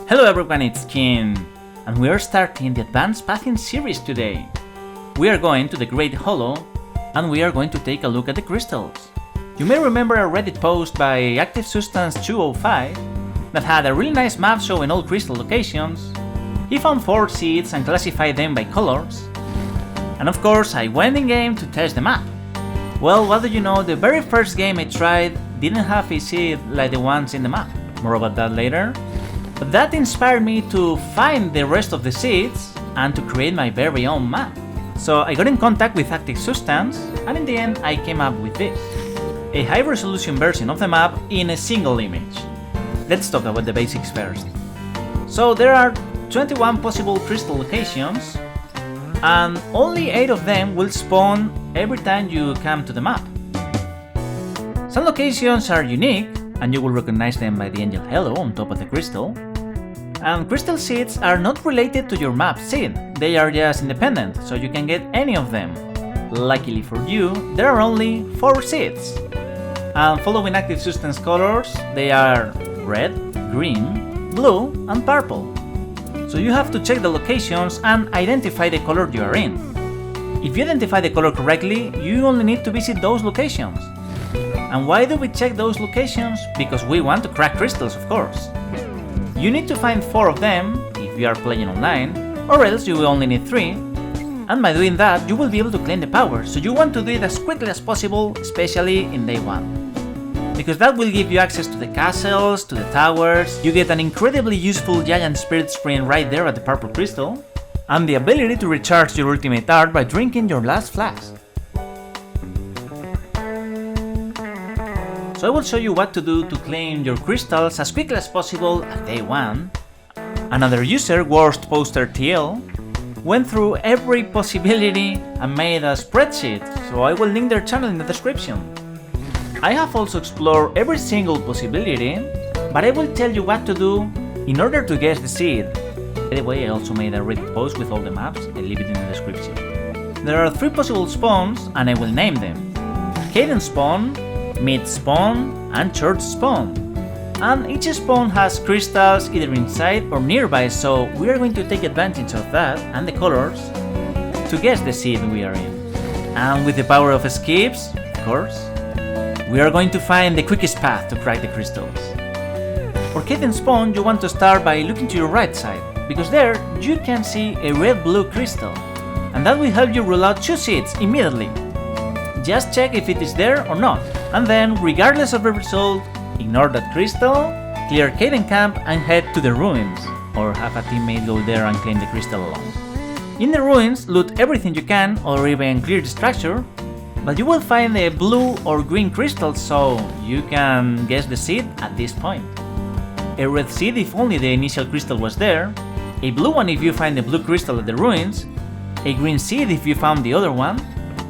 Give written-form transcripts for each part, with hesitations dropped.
Hello everyone, it's Kin, and we are starting the Advanced Pathing series today. We are going to the Great Hollow, and we are going to take a look at the crystals. You may remember a Reddit post by Active Substance 205 that had a really nice map showing all crystal locations. He found 4 seeds and classified them by colors. And of course, I went in game to test the map. Well, what do you know, the very first game I tried didn't have a seed like the ones in the map. More about that later. But that inspired me to find the rest of the seeds and to create my very own map. So I got in contact with Active Substance, and in the end I came up with this. A high resolution version of the map in a single image. Let's talk about the basics first. So there are 21 possible crystal locations, and only 8 of them will spawn every time you come to the map. Some locations are unique, and you will recognize them by the angel halo on top of the crystal. And crystal seeds are not related to your map seed, they are just independent, so you can get any of them. Luckily for you, there are only 4 seeds. And following Active Substance colors, they are red, green, blue, and purple. So you have to check the locations and identify the color you are in. If you identify the color correctly, you only need to visit those locations. And why do we check those locations? Because we want to crack crystals, of course. You need to find 4 of them if you are playing online, or else you will only need 3. And by doing that, you will be able to claim the power, so you want to do it as quickly as possible, especially in day 1. Because that will give you access to the castles, to the towers, you get an incredibly useful giant spirit spring right there at the purple crystal, and the ability to recharge your ultimate art by drinking your last flask. So I will show you what to do to claim your crystals as quickly as possible at day 1. Another user, Worst Poster TL, went through every possibility and made a spreadsheet, so I will link their channel in the description. I have also explored every single possibility, but I will tell you what to do in order to guess the seed. By the way, I also made a Reddit post with all the maps, I leave it in the description. There are 3 possible spawns, and I will name them: Kaiden Spawn, Mid Spawn, and Church Spawn. And each spawn has crystals either inside or nearby, so we are going to take advantage of that and the colors to guess the seed we are in. And with the power of skips, of course, we are going to find the quickest path to crack the crystals. For Kaiden Spawn, you want to start by looking to your right side, because there you can see a red-blue crystal, and that will help you rule out 2 seeds immediately. Just check if it is there or not, and then, regardless of the result, ignore that crystal, clear Kaiden Camp and head to the ruins, or have a teammate go there and claim the crystal alone. In the ruins, loot everything you can, or even clear the structure, but you will find a blue or green crystal, so you can guess the seed at this point. A red seed if only the initial crystal was there, a blue one if you find the blue crystal at the ruins, a green seed if you found the other one,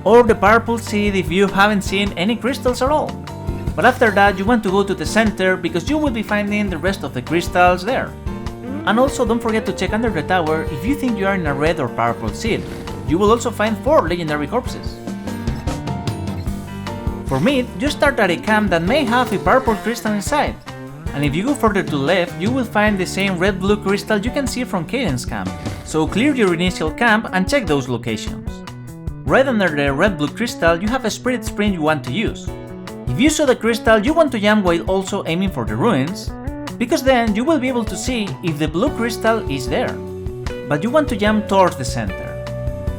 or the purple seed if you haven't seen any crystals at all. But after that you want to go to the center because you will be finding the rest of the crystals there. And also don't forget to check under the tower if you think you are in a red or purple seed. You will also find 4 legendary corpses. For mid, you start at a camp that may have a purple crystal inside. And if you go further to the left, you will find the same red-blue crystal you can see from Kaiden's camp. So clear your initial camp and check those locations. Right under the red-blue crystal, you have a spirit spring you want to use. If you saw the crystal, you want to jump while also aiming for the ruins, because then you will be able to see if the blue crystal is there. But you want to jump towards the center.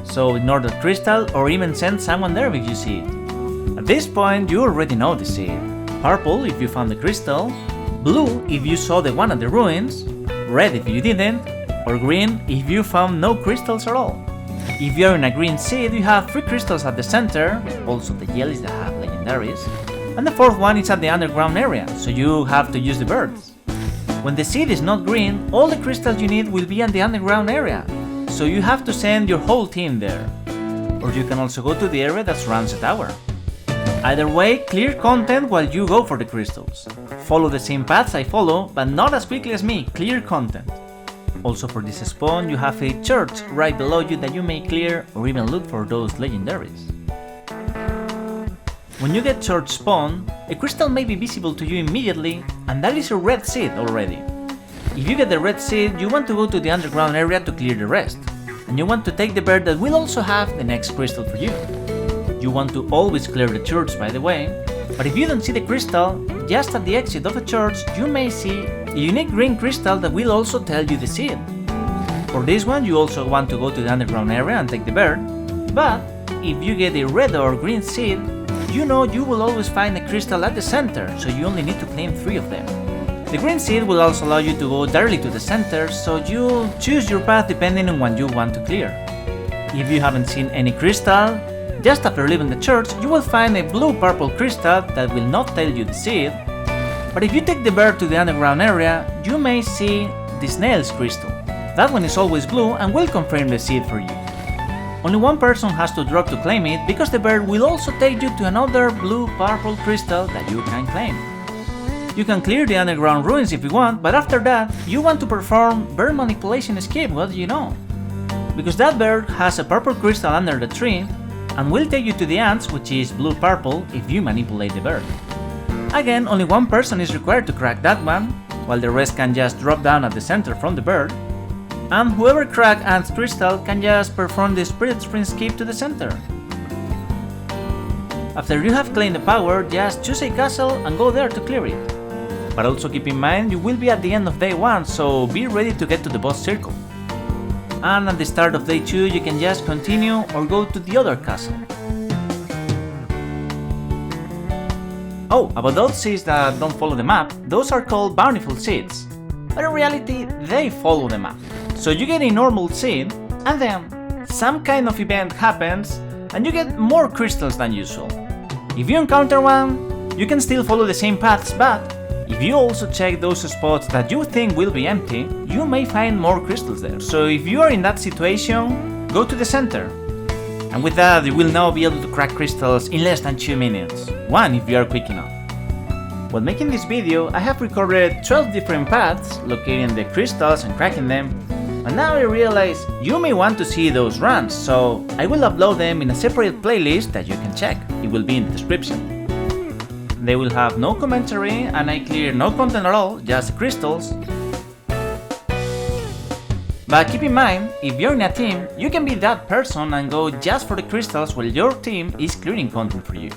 So ignore the crystal or even send someone there if you see it. At this point, you already know the seed. Purple if you found the crystal, blue if you saw the one at the ruins, red if you didn't, or green if you found no crystals at all. If you are in a green seed, you have 3 crystals at the center, also the jellies that have legendaries, and the 4th one is at the underground area, so you have to use the birds. When the seed is not green, all the crystals you need will be at the underground area, so you have to send your whole team there. Or you can also go to the area that surrounds the tower. Either way, clear content while you go for the crystals. Follow the same paths I follow, but not as quickly as me, clear content. Also for this spawn, you have a church right below you that you may clear or even look for those legendaries. When you get church spawn, a crystal may be visible to you immediately, and that is a red seed already. If you get the red seed, you want to go to the underground area to clear the rest. And you want to take the bird that will also have the next crystal for you. You want to always clear the church, by the way, but if you don't see the crystal, just at the exit of the church you may see a unique green crystal that will also tell you the seed. For this one you also want to go to the underground area and take the bird, but if you get a red or green seed, you know you will always find a crystal at the center, so you only need to claim 3 of them. The green seed will also allow you to go directly to the center, so you'll choose your path depending on what you want to clear. If you haven't seen any crystal, just after leaving the church you will find a blue-purple crystal that will not tell you the seed, but if you take the bird to the underground area, you may see the snail's crystal. That one is always blue and will confirm the seed for you. Only one person has to drop to claim it, because the bird will also take you to another blue-purple crystal that you can claim. You can clear the underground ruins if you want, but after that, you want to perform bird manipulation escape, what do you know? Because that bird has a purple crystal under the tree, and will take you to the ants, which is blue-purple, if you manipulate the bird. Again, only one person is required to crack that one, while the rest can just drop down at the center from the bird, and whoever cracks Ant's crystal can just perform the Spirit Sprint skip to the center. After you have claimed the power, just choose a castle and go there to clear it. But also keep in mind you will be at the end of day 1, so be ready to get to the boss circle. And at the start of day 2 you can just continue or go to the other castle. Oh, about those seeds that don't follow the map, those are called Bountiful Seeds. But in reality, they follow the map. So you get a normal seed, and then some kind of event happens, and you get more crystals than usual. If you encounter one, you can still follow the same paths, but if you also check those spots that you think will be empty, you may find more crystals there. So if you are in that situation, go to the center. And with that, you will now be able to crack crystals in less than 2 minutes, 1 if you are quick enough. While making this video, I have recorded 12 different paths, locating the crystals and cracking them, and now I realize you may want to see those runs, so I will upload them in a separate playlist that you can check. It will be in the description. They will have no commentary, and I clear no content at all, just crystals. But keep in mind, if you're in a team, you can be that person and go just for the crystals while your team is clearing content for you.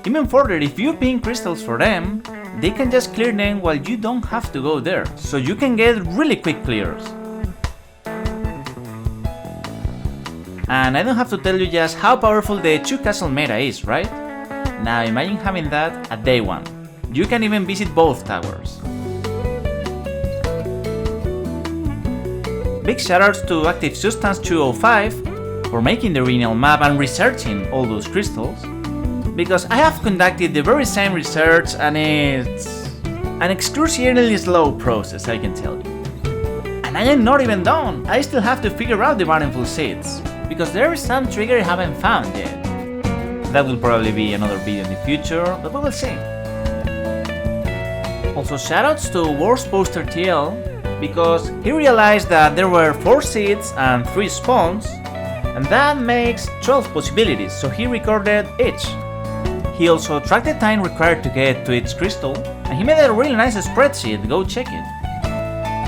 Even further, if you ping crystals for them, they can just clear them while you don't have to go there, so you can get really quick clears. And I don't have to tell you just how powerful the 2 castle meta is, right? Now imagine having that at day 1. You can even visit both towers. Big shoutouts to Active Substance 205 for making the original map and researching all those crystals, because I have conducted the very same research and it's an excruciatingly slow process, I can tell you. And I am not even done, I still have to figure out the Bountiful Seeds, because there is some trigger I haven't found yet. That will probably be another video in the future, but we will see. Also shoutouts to Worst Poster TL, because he realized that there were 4 seeds and 3 spawns, and that makes 12 possibilities, so he recorded each. He also tracked the time required to get to each crystal, and he made a really nice spreadsheet, go check it.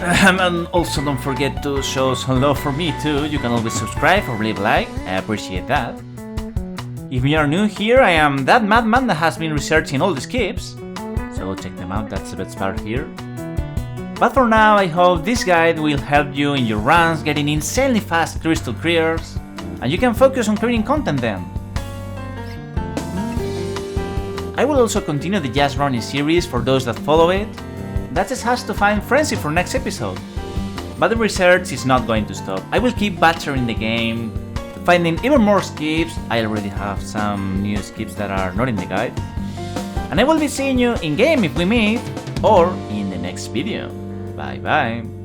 And also don't forget to show some love for me too, you can always subscribe or leave a like, I appreciate that. If you are new here, I am that madman that has been researching all the skips, so go check them out, that's the best part here. But for now, I hope this guide will help you in your runs getting insanely fast crystal clears, and you can focus on creating content then. I will also continue the Just Running series for those that follow it. That just has to find frenzy for next episode. But the research is not going to stop. I will keep butchering the game, finding even more skips. I already have some new skips that are not in the guide. And I will be seeing you in game if we meet, or in the next video. Bye bye.